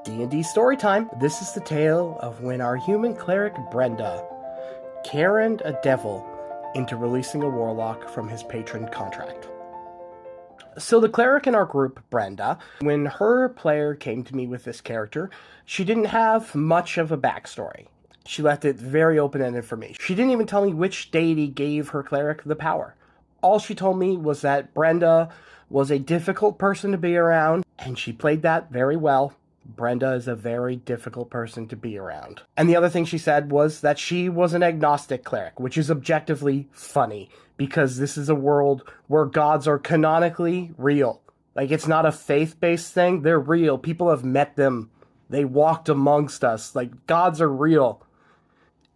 D&d Storytime. This is the tale of when our human cleric Brenda carried a devil into releasing a warlock from his patron contract. So the cleric in our group, Brenda, when her player came to me with this character, she didn't have much of a backstory. She left it very open-ended for me. She didn't even tell me which deity gave her cleric the power. All she told me was that Brenda was a difficult person to be around, and she played that very well. Brenda is a very difficult person to be around. And the other thing she said was that she was an agnostic cleric, which is objectively funny, because this is a world where gods are canonically real. Like, it's not a faith-based thing. They're real. People have met them. They walked amongst us. Like, gods are real.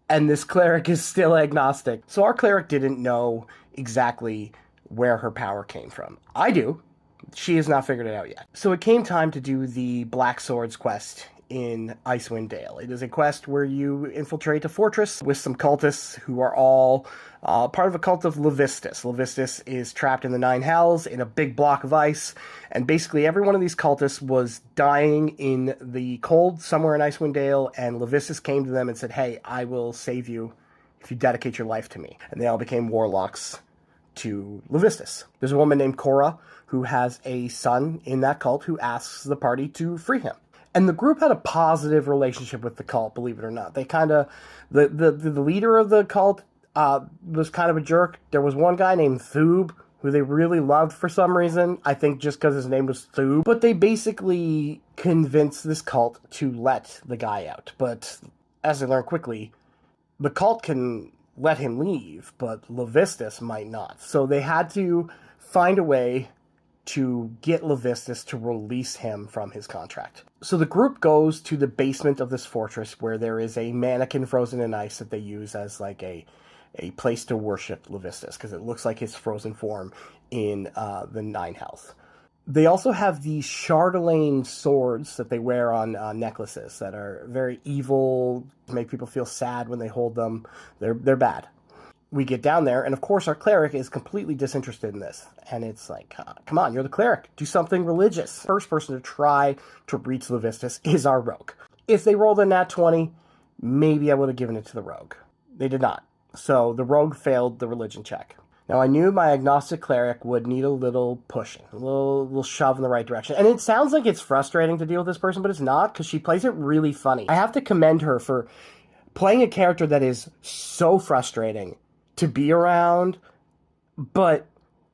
And this cleric is still agnostic. So our cleric didn't know exactly where her power came from. I do. She has not figured it out yet. So it came time to do the Black Swords quest in Icewind Dale. It is a quest where you infiltrate a fortress with some cultists who are all part of a cult of Levistus. Levistus is trapped in the Nine Hells in a big block of ice, and basically every one of these cultists was dying in the cold somewhere in Icewind Dale, and Levistus came to them and said, "Hey, I will save you if you dedicate your life to me." And they all became warlocks to Levistus. There's a woman named Cora who has a son in that cult who asks the party to free him. And the group had a positive relationship with the cult, believe it or not. They kind of, the leader of the cult was kind of a jerk. There was one guy named Thoob who they really loved for some reason. I think just because his name was Thoob. But they basically convinced this cult to let the guy out. But as they learned quickly, the cult can let him leave, but Levistus might not. So they had to find a way to get Levistus to release him from his contract. So the group goes to the basement of this fortress where there is a mannequin frozen in ice that they use as like a place to worship Levistus, because it looks like his frozen form in the Nine Hells. They also have these Chardelaine swords that they wear on necklaces that are very evil, make people feel sad when they hold them. They're bad. We get down there, and of course our cleric is completely disinterested in this. And it's like, come on, you're the cleric. Do something religious. First person to try to reach Levistus is our rogue. If they rolled a nat 20, maybe I would have given it to the rogue. They did not. So the rogue failed the religion check. Now, I knew my agnostic cleric would need a little pushing, a little shove in the right direction. And it sounds like it's frustrating to deal with this person, but it's not, because she plays it really funny. I have to commend her for playing a character that is so frustrating to be around, but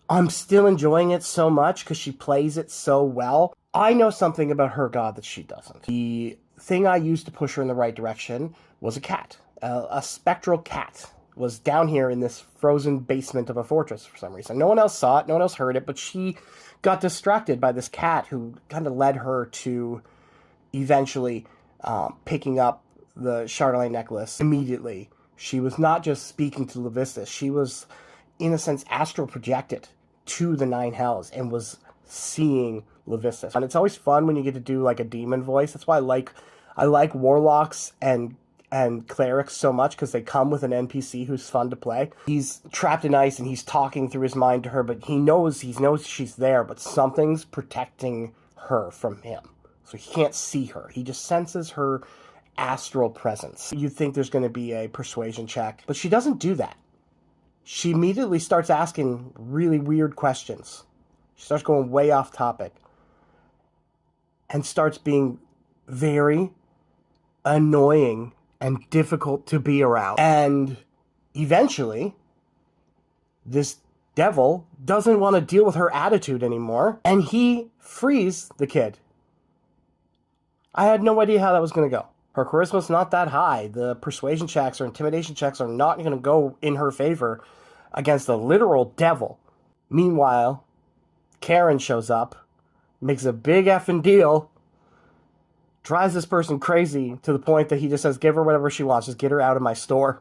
I'm still enjoying it so much because she plays it so well. I know something about her god that she doesn't. The thing I used to push her in the right direction was a cat. A spectral cat was down here in this frozen basement of a fortress for some reason. No one else saw it, no one else heard it, but she got distracted by this cat who kind of led her to eventually picking up the Chardelaine necklace immediately. She was not just speaking to Levistus, she was, in a sense, astral projected to the Nine Hells and was seeing Levistus. And it's always fun when you get to do like a demon voice. That's why I like warlocks and clerics so much, because they come with an NPC who's fun to play. He's trapped in ice and he's talking through his mind to her, but he knows she's there, but something's protecting her from him. So he can't see her. He just senses her astral presence. You'd think there's going to be a persuasion check, but she doesn't do that. She immediately starts asking really weird questions. She starts going way off topic and starts being very annoying and difficult to be around. And eventually, this devil doesn't want to deal with her attitude anymore, and he frees the kid. I had no idea how that was going to go. Her charisma's not that high. The persuasion checks or intimidation checks are not going to go in her favor against a literal devil. Meanwhile, Karen shows up, makes a big effing deal, drives this person crazy to the point that he just says, give her whatever she wants, just get her out of my store.